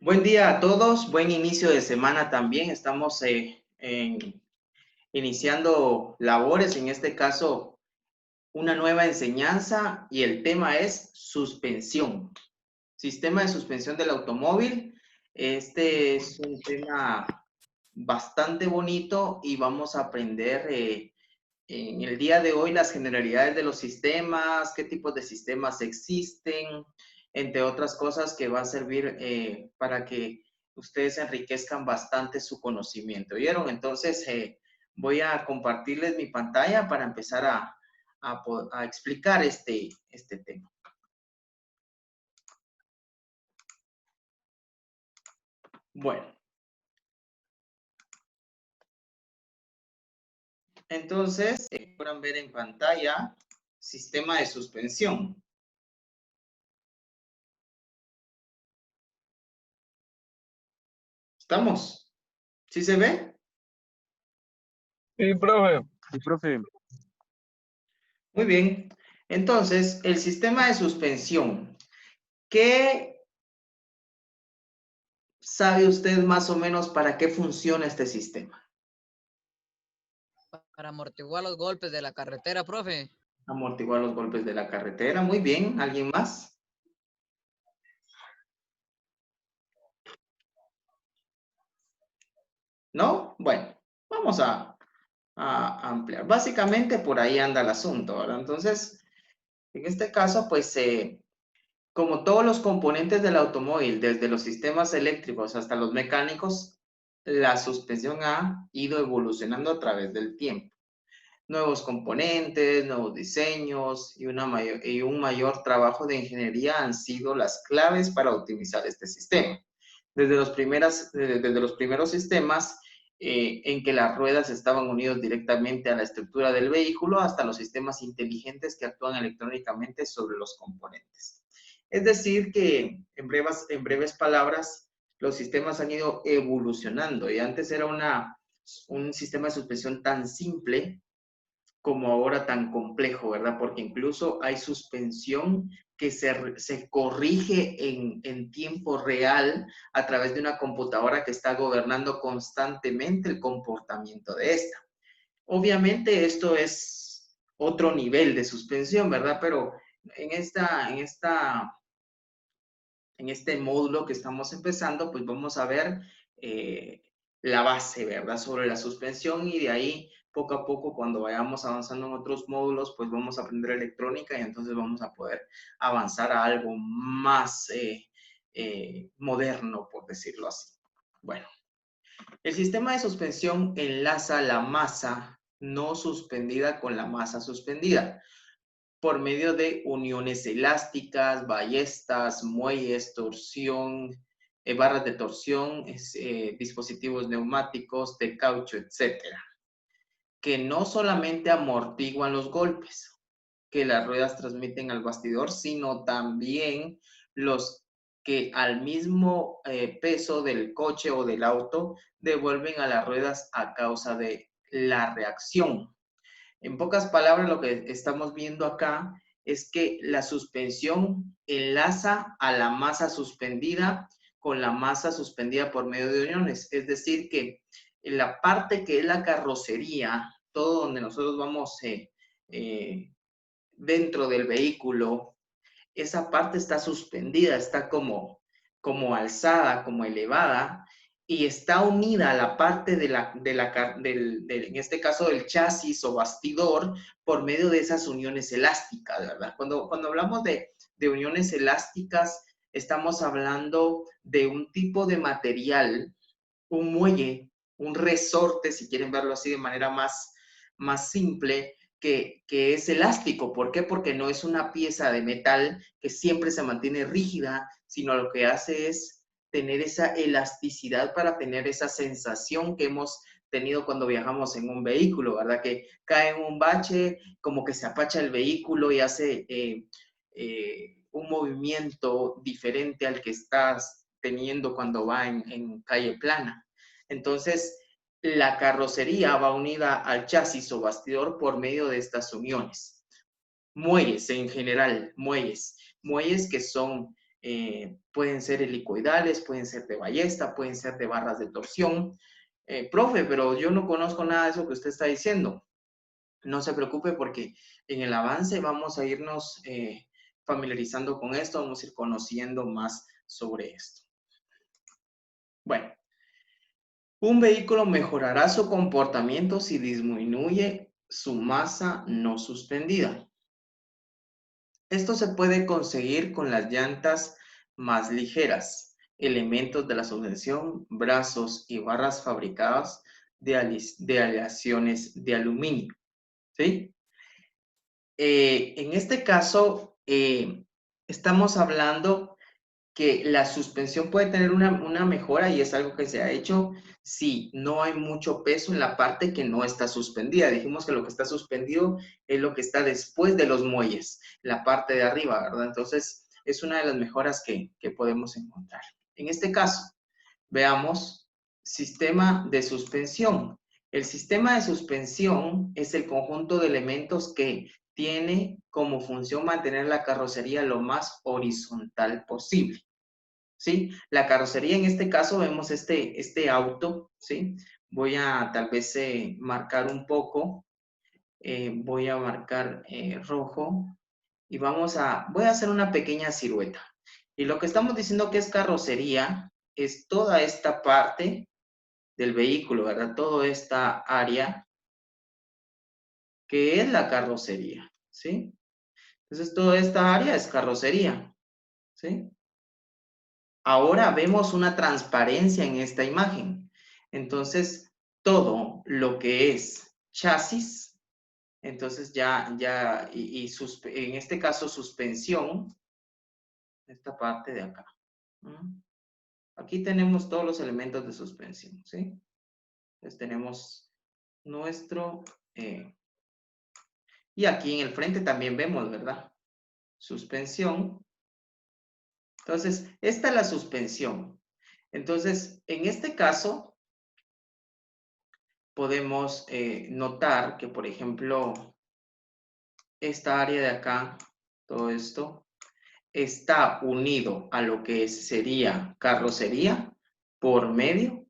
Buen día a todos, buen inicio de semana también. Estamos iniciando labores, en este caso una nueva enseñanza y el tema es suspensión, sistema de suspensión del automóvil. Este es un tema bastante bonito y vamos a aprender en el día de hoy las generalidades de los sistemas, qué tipos de sistemas existen, entre otras cosas que va a servir para que ustedes enriquezcan bastante su conocimiento. ¿Vieron? Entonces voy a compartirles mi pantalla para empezar a explicar este tema. Bueno, entonces podrán ver en pantalla sistema de suspensión. ¿Estamos? ¿Sí se ve? Sí, profe. Sí, profe. Muy bien. Entonces, el sistema de suspensión. ¿Qué sabe usted más o menos para qué funciona este sistema? Para amortiguar los golpes de la carretera, profe. Amortiguar los golpes de la carretera. Muy bien. ¿Alguien más? ¿No? Bueno, vamos a ampliar. Básicamente por ahí anda el asunto, ¿verdad? Entonces, en este caso, pues, como todos los componentes del automóvil, desde los sistemas eléctricos hasta los mecánicos, la suspensión ha ido evolucionando a través del tiempo. Nuevos componentes, nuevos diseños y un mayor trabajo de ingeniería han sido las claves para optimizar este sistema. Desde los primeros sistemas en que las ruedas estaban unidos directamente a la estructura del vehículo hasta los sistemas inteligentes que actúan electrónicamente sobre los componentes. Es decir, que en breves palabras, los sistemas han ido evolucionando y antes era un sistema de suspensión tan simple como ahora tan complejo, ¿verdad? Porque incluso hay suspensión que se corrige en tiempo real a través de una computadora que está gobernando constantemente el comportamiento de esta. Obviamente esto es otro nivel de suspensión, ¿verdad? Pero en este módulo que estamos empezando, pues vamos a ver la base, ¿verdad? Sobre la suspensión y de ahí, poco a poco, cuando vayamos avanzando en otros módulos, pues vamos a aprender electrónica y entonces vamos a poder avanzar a algo más moderno, por decirlo así. Bueno, el sistema de suspensión enlaza la masa no suspendida con la masa suspendida por medio de uniones elásticas, ballestas, muelles, torsión, barras de torsión, dispositivos neumáticos, de caucho, etcétera, que no solamente amortiguan los golpes que las ruedas transmiten al bastidor, sino también los que al mismo peso del coche o del auto devuelven a las ruedas a causa de la reacción. En pocas palabras, lo que estamos viendo acá es que la suspensión enlaza a la masa suspendida con la masa suspendida por medio de uniones. Es decir, que en la parte que es la carrocería, todo donde nosotros vamos dentro del vehículo, esa parte está suspendida, está como alzada, como elevada, y está unida a la parte en este caso del chasis o bastidor, por medio de esas uniones elásticas, ¿verdad? Cuando hablamos de uniones elásticas, estamos hablando de un tipo de material, un muelle, un resorte, si quieren verlo así de manera más simple, que es elástico. ¿Por qué? Porque no es una pieza de metal que siempre se mantiene rígida, sino lo que hace es tener esa elasticidad para tener esa sensación que hemos tenido cuando viajamos en un vehículo, ¿verdad? Que cae en un bache, como que se apacha el vehículo y hace un movimiento diferente al que estás teniendo cuando va en calle plana. Entonces, la carrocería va unida al chasis o bastidor por medio de estas uniones. Muelles en general, muelles que son pueden ser helicoidales, pueden ser de ballesta, pueden ser de barras de torsión. Profe, pero yo no conozco nada de eso que usted está diciendo. No se preocupe porque en el avance vamos a irnos familiarizando con esto, vamos a ir conociendo más sobre esto. Bueno, un vehículo mejorará su comportamiento si disminuye su masa no suspendida. Esto se puede conseguir con las llantas más ligeras, elementos de la suspensión, brazos y barras fabricadas de aleaciones de aluminio. ¿Sí? En este caso, estamos hablando que la suspensión puede tener una mejora y es algo que se ha hecho si no hay mucho peso en la parte que no está suspendida. Dijimos que lo que está suspendido es lo que está después de los muelles, la parte de arriba, ¿verdad? Entonces, es una de las mejoras que podemos encontrar. En este caso, veamos sistema de suspensión. El sistema de suspensión es el conjunto de elementos que tiene como función mantener la carrocería lo más horizontal posible. ¿Sí? La carrocería, en este caso, vemos este auto, ¿sí? Voy a tal vez marcar un poco, voy a marcar rojo y voy a hacer una pequeña silueta. Y lo que estamos diciendo que es carrocería es toda esta parte del vehículo, ¿verdad? Toda esta área que es la carrocería, ¿sí? Entonces, toda esta área es carrocería, ¿sí? Ahora vemos una transparencia en esta imagen. Entonces, todo lo que es chasis, entonces en este caso suspensión, esta parte de acá. Aquí tenemos todos los elementos de suspensión, ¿sí? Entonces tenemos nuestro... y aquí en el frente también vemos, ¿verdad? Suspensión. Entonces, esta es la suspensión. Entonces, en este caso, podemos notar que, por ejemplo, esta área de acá, todo esto, está unido a lo que sería carrocería por medio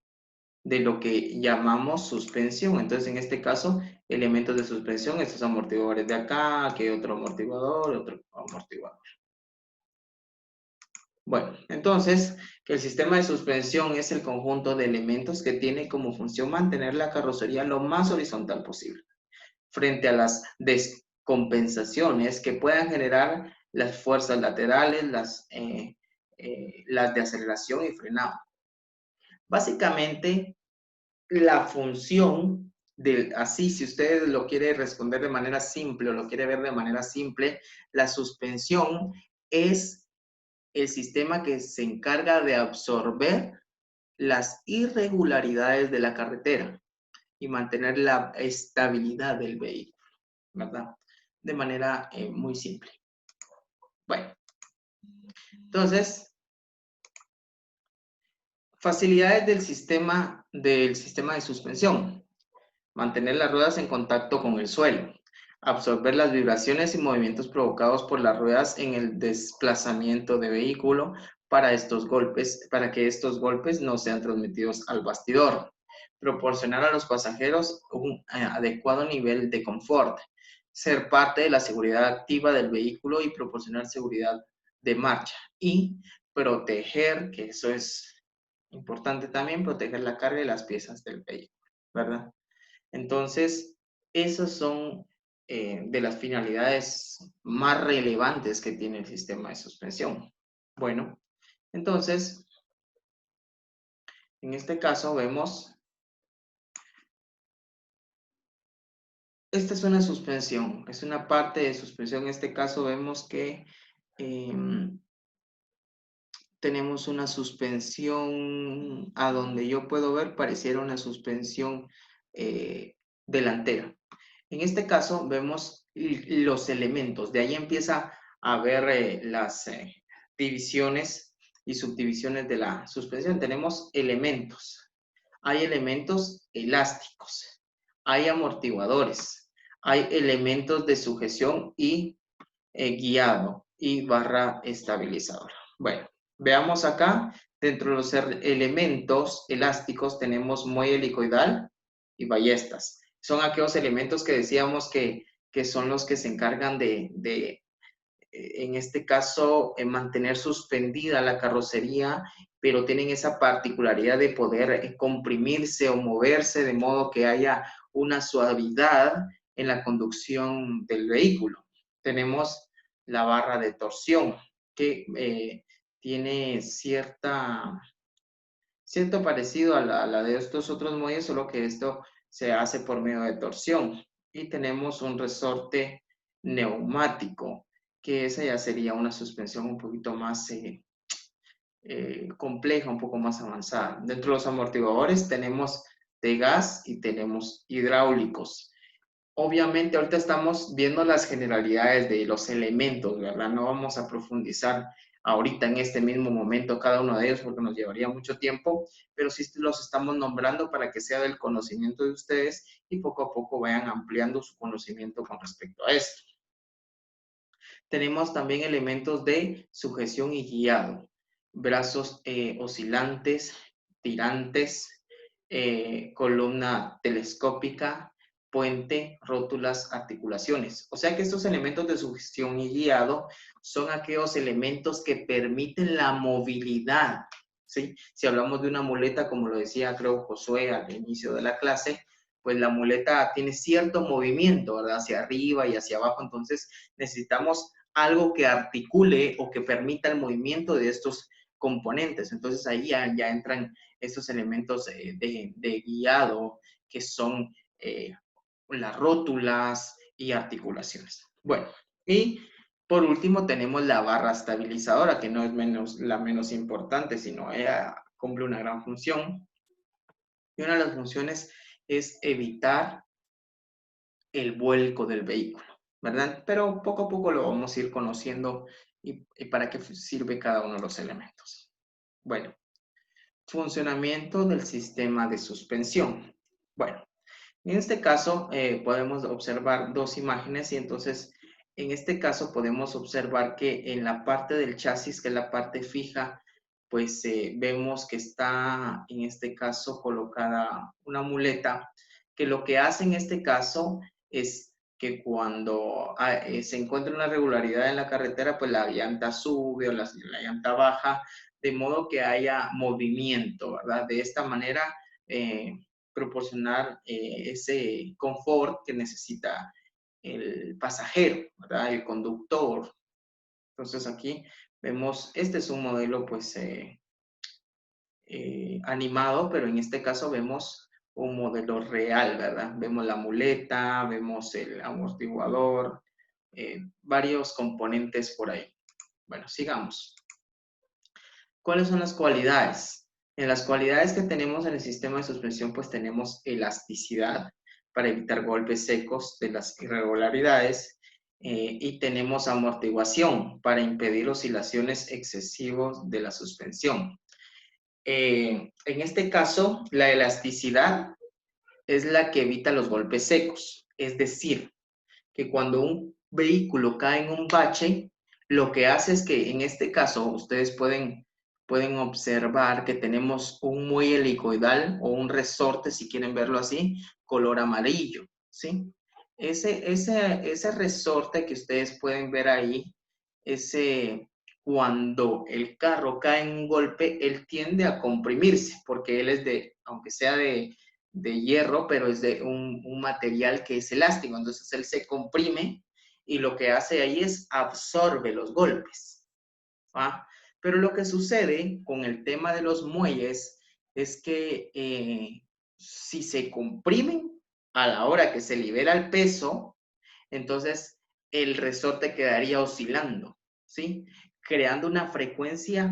de lo que llamamos suspensión. Entonces, en este caso, elementos de suspensión, estos amortiguadores de acá, aquí hay otro amortiguador. Bueno, entonces, que el sistema de suspensión es el conjunto de elementos que tiene como función mantener la carrocería lo más horizontal posible, frente a las descompensaciones que puedan generar las fuerzas laterales, las de aceleración y frenado. Básicamente, la función así, si usted lo quiere responder de manera simple o lo quiere ver de manera simple, la suspensión es el sistema que se encarga de absorber las irregularidades de la carretera y mantener la estabilidad del vehículo, ¿verdad? De manera muy simple. Bueno, entonces, facilidades del sistema de suspensión. Mantener las ruedas en contacto con el suelo. Absorber las vibraciones y movimientos provocados por las ruedas en el desplazamiento de vehículo para que estos golpes no sean transmitidos al bastidor. Proporcionar a los pasajeros un adecuado nivel de confort. Ser parte de la seguridad activa del vehículo y proporcionar seguridad de marcha. Y proteger, que eso es importante también, proteger la carga y las piezas del vehículo, ¿verdad? Entonces, esas son de las finalidades más relevantes que tiene el sistema de suspensión. Bueno, entonces, en este caso vemos, esta es una suspensión, es una parte de suspensión. En este caso vemos que tenemos una suspensión, a donde yo puedo ver, pareciera una suspensión delantera. En este caso vemos los elementos, de ahí empieza a ver las divisiones y subdivisiones de la suspensión. Tenemos elementos, hay elementos elásticos, hay amortiguadores, hay elementos de sujeción y guiado y barra estabilizadora. Bueno, veamos acá, dentro de los elementos elásticos tenemos muelle helicoidal y ballestas. Son aquellos elementos que decíamos que son los que se encargan en este caso, mantener suspendida la carrocería, pero tienen esa particularidad de poder comprimirse o moverse de modo que haya una suavidad en la conducción del vehículo. Tenemos la barra de torsión, que tiene cierto parecido a la de estos otros muelles, solo que esto se hace por medio de torsión. Y tenemos un resorte neumático, que esa ya sería una suspensión un poquito más compleja, un poco más avanzada. Dentro de los amortiguadores tenemos de gas y tenemos hidráulicos. Obviamente ahorita estamos viendo las generalidades de los elementos, ¿verdad? No vamos a profundizar ahorita en este mismo momento cada uno de ellos porque nos llevaría mucho tiempo, pero sí los estamos nombrando para que sea del conocimiento de ustedes y poco a poco vayan ampliando su conocimiento con respecto a esto. Tenemos también elementos de sujeción y guiado, brazos oscilantes, tirantes, columna telescópica, puente, rótulas, articulaciones. O sea que estos elementos de sujeción y guiado son aquellos elementos que permiten la movilidad, ¿sí? Si hablamos de una muleta, como lo decía creo Josué al inicio de la clase, pues la muleta tiene cierto movimiento, ¿verdad? Hacia arriba y hacia abajo, entonces necesitamos algo que articule o que permita el movimiento de estos componentes. Entonces ahí ya entran estos elementos de guiado que son las rótulas y articulaciones. Bueno, y por último tenemos la barra estabilizadora, que no es la menos importante, sino ella cumple una gran función. Y una de las funciones es evitar el vuelco del vehículo, ¿verdad? Pero poco a poco lo vamos a ir conociendo y para qué sirve cada uno de los elementos. Bueno, funcionamiento del sistema de suspensión. Bueno, en este caso podemos observar dos imágenes y entonces en este caso podemos observar que en la parte del chasis, que es la parte fija, pues vemos que está en este caso colocada una muleta que lo que hace en este caso es que cuando se encuentra una regularidad en la carretera, pues la llanta sube o la llanta baja, de modo que haya movimiento, ¿verdad? De esta manera, proporcionar ese confort que necesita el pasajero, ¿verdad? El conductor. Entonces aquí vemos, este es un modelo pues animado, pero en este caso vemos un modelo real, ¿verdad? Vemos la muleta, vemos el amortiguador, varios componentes por ahí. Bueno, sigamos. ¿Cuáles son las cualidades? En las cualidades que tenemos en el sistema de suspensión, pues tenemos elasticidad para evitar golpes secos de las irregularidades y tenemos amortiguación para impedir oscilaciones excesivas de la suspensión. En este caso, la elasticidad es la que evita los golpes secos, es decir, que cuando un vehículo cae en un bache, lo que hace es que en este caso ustedes pueden observar que tenemos un muelle helicoidal o un resorte, si quieren verlo así, color amarillo, ¿sí? Ese resorte que ustedes pueden ver ahí, cuando el carro cae en un golpe, él tiende a comprimirse, porque él es aunque sea de hierro, pero es de un material que es elástico, entonces él se comprime y lo que hace ahí es absorbe los golpes. ¿Va? Pero lo que sucede con el tema de los muelles es que si se comprimen a la hora que se libera el peso, entonces el resorte quedaría oscilando, ¿sí? Creando una frecuencia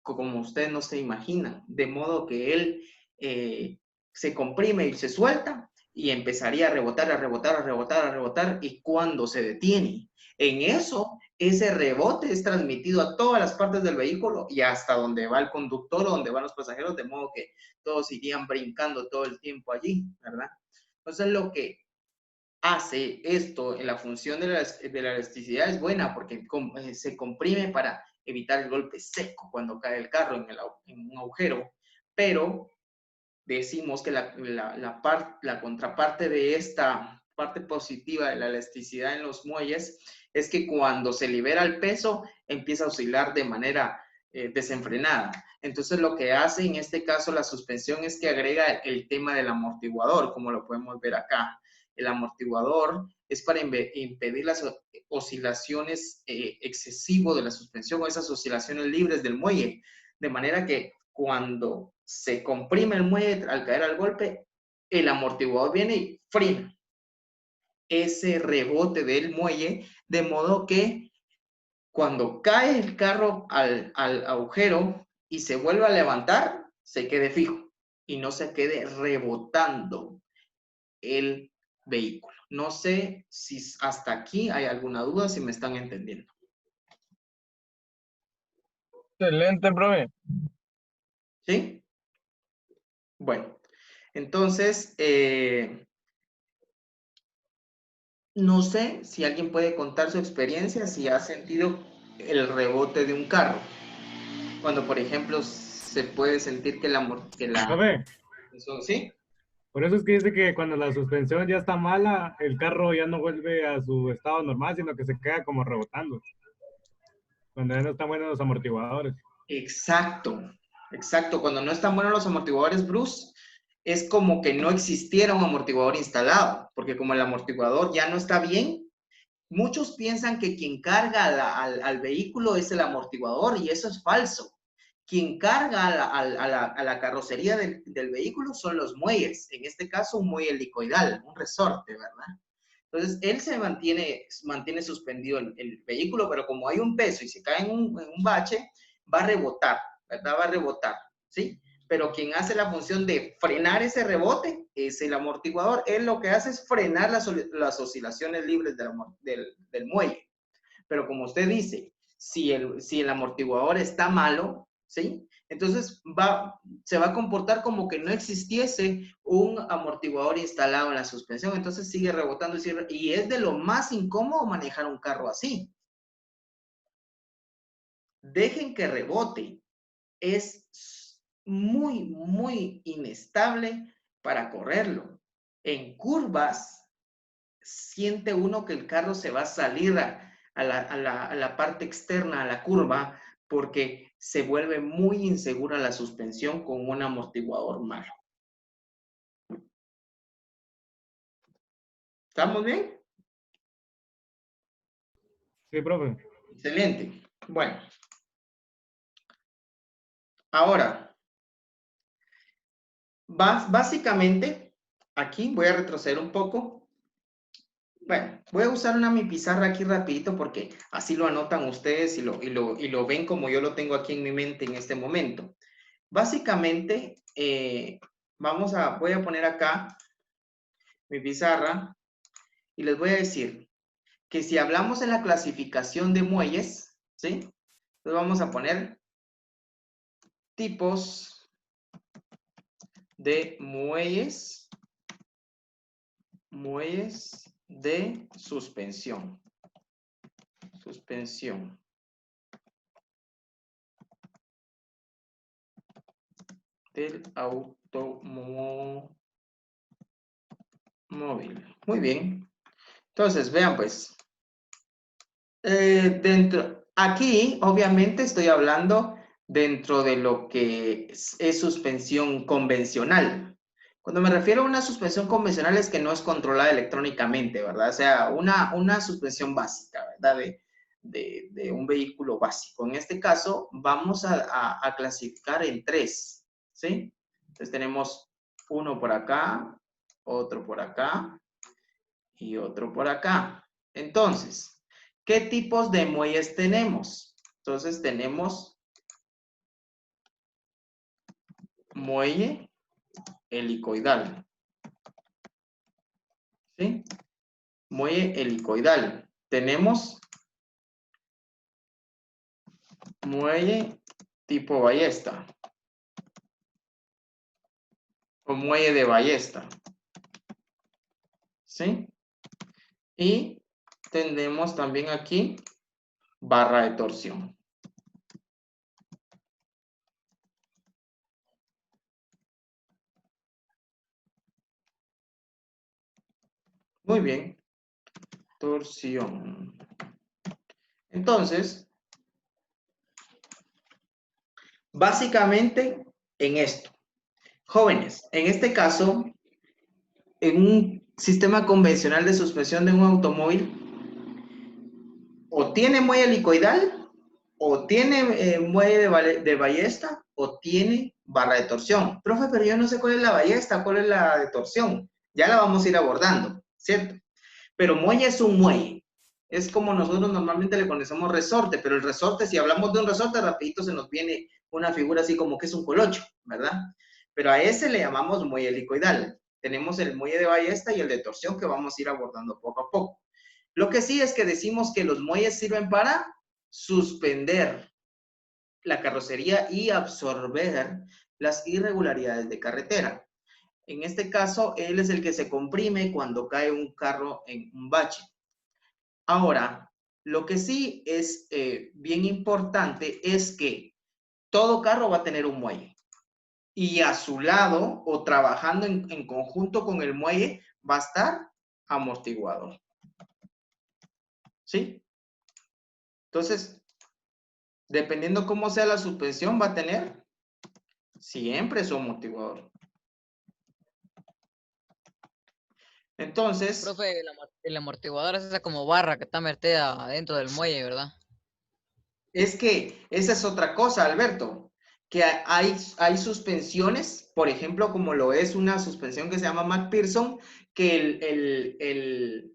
como ustedes no se imaginan, de modo que él se comprime y se suelta y empezaría a rebotar, a rebotar, a rebotar, a rebotar, y cuando se detiene, en eso, ese rebote es transmitido a todas las partes del vehículo y hasta donde va el conductor o donde van los pasajeros, de modo que todos irían brincando todo el tiempo allí, ¿verdad? Entonces, lo que hace esto en la función de la elasticidad es buena porque se comprime para evitar el golpe seco cuando cae el carro en un agujero, pero decimos que la contraparte de esta parte positiva de la elasticidad en los muelles es que cuando se libera el peso empieza a oscilar de manera desenfrenada. Entonces lo que hace en este caso la suspensión es que agrega el tema del amortiguador, como lo podemos ver acá. El amortiguador es para impedir las oscilaciones excesivas de la suspensión o esas oscilaciones libres del muelle, de manera que cuando se comprime el muelle al caer al golpe, el amortiguador viene y frena ese rebote del muelle, de modo que cuando cae el carro al agujero y se vuelve a levantar, se quede fijo y no se quede rebotando el vehículo. No sé si hasta aquí hay alguna duda, si me están entendiendo. Excelente, profe. ¿Sí? Bueno, entonces, no sé si alguien puede contar su experiencia, si ha sentido el rebote de un carro. Cuando, por ejemplo, se puede sentir que Profe, ¿sí? por eso es que dice que cuando la suspensión ya está mala, el carro ya no vuelve a su estado normal, sino que se queda como rebotando. Cuando ya no están buenos los amortiguadores. Exacto, exacto. Cuando no están buenos los amortiguadores, Bruce, es como que no existiera un amortiguador instalado, porque como el amortiguador ya no está bien, muchos piensan que quien carga al vehículo es el amortiguador y eso es falso. Quien carga a la carrocería del vehículo son los muelles, en este caso un muelle helicoidal, un resorte, ¿verdad? Entonces, él se mantiene suspendido el vehículo, pero como hay un peso y se cae en un bache, va a rebotar, ¿verdad? Va a rebotar, ¿sí? Pero quien hace la función de frenar ese rebote es el amortiguador. Él lo que hace es frenar las oscilaciones libres del muelle. Pero como usted dice, si el amortiguador está malo, ¿sí? Entonces se va a comportar como que no existiese un amortiguador instalado en la suspensión. Entonces sigue rebotando y es de lo más incómodo manejar un carro así. Dejen que rebote. Es muy, muy inestable para correrlo. En curvas, siente uno que el carro se va a salir a la parte externa, a la curva, porque se vuelve muy insegura la suspensión con un amortiguador malo. ¿Estamos bien? Sí, profe. Excelente. Bueno. Ahora, básicamente, aquí voy a retroceder un poco. Bueno, voy a usar mi pizarra aquí rapidito porque así lo anotan ustedes y lo ven como yo lo tengo aquí en mi mente en este momento. Básicamente, voy a poner acá mi pizarra y les voy a decir que si hablamos en la clasificación de muelles, ¿sí? Entonces vamos a poner tipos de muelles de suspensión. Suspensión. Del automóvil. Muy bien. Entonces, vean pues. Aquí, obviamente, estoy hablando dentro de lo que es suspensión convencional. Cuando me refiero a una suspensión convencional es que no es controlada electrónicamente, ¿verdad? O sea, una suspensión básica, ¿verdad? De un vehículo básico. En este caso, vamos a clasificar en 3, ¿sí? Entonces tenemos uno por acá, otro por acá y otro por acá. Entonces, ¿qué tipos de muelles tenemos? Entonces tenemos muelle helicoidal. ¿Sí? Muelle helicoidal. Tenemos muelle tipo ballesta. O muelle de ballesta. ¿Sí? Y tenemos también aquí barra de torsión. Muy bien. Torsión. Entonces, básicamente en esto. Jóvenes, en este caso, en un sistema convencional de suspensión de un automóvil, o tiene muelle helicoidal, o tiene muelle de ballesta, o tiene barra de torsión. Profe, pero yo no sé cuál es la ballesta, cuál es la de torsión. Ya la vamos a ir abordando, ¿cierto? Pero muelle es un muelle. Es como nosotros normalmente le conocemos resorte, pero el resorte, si hablamos de un resorte, rapidito se nos viene una figura así como que es un colocho, ¿verdad? Pero a ese le llamamos muelle helicoidal. Tenemos el muelle de ballesta y el de torsión que vamos a ir abordando poco a poco. Lo que sí es que decimos que los muelles sirven para suspender la carrocería y absorber las irregularidades de carretera. En este caso, él es el que se comprime cuando cae un carro en un bache. Ahora, lo que sí es bien importante es que todo carro va a tener un muelle. Y a su lado o trabajando en conjunto con el muelle va a estar amortiguador. ¿Sí? Entonces, dependiendo cómo sea la suspensión, va a tener siempre su amortiguador. Entonces, Profe, el amortiguador es esa como barra que está metida dentro del muelle, ¿verdad? es que esa es otra cosa, Alberto, que hay suspensiones, por ejemplo, como lo es una suspensión que se llama McPherson, que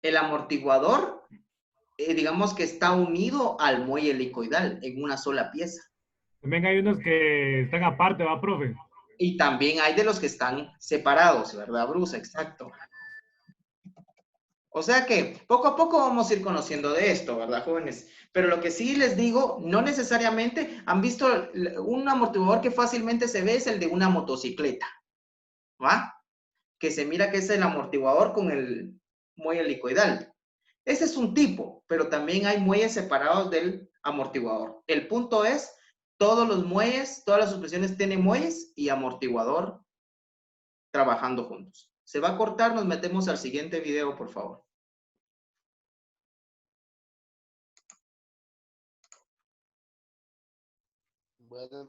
el amortiguador, digamos que está unido al muelle helicoidal en una sola pieza. También hay unos que están aparte, ¿va, profe? Y también hay de los que están separados, ¿verdad, Bruce? Exacto. O sea que poco a poco vamos a ir conociendo de esto, ¿verdad, jóvenes? Pero lo que sí les digo, no necesariamente han visto un amortiguador que fácilmente se ve es el de una motocicleta, ¿va? Que se mira que es el amortiguador con el muelle helicoidal. Ese es un tipo, pero también hay muelles separados del amortiguador. El punto es, todos los muelles, todas las suspensiones tienen muelles y amortiguador trabajando juntos. Se va a cortar, nos metemos al siguiente video, por favor. Bueno,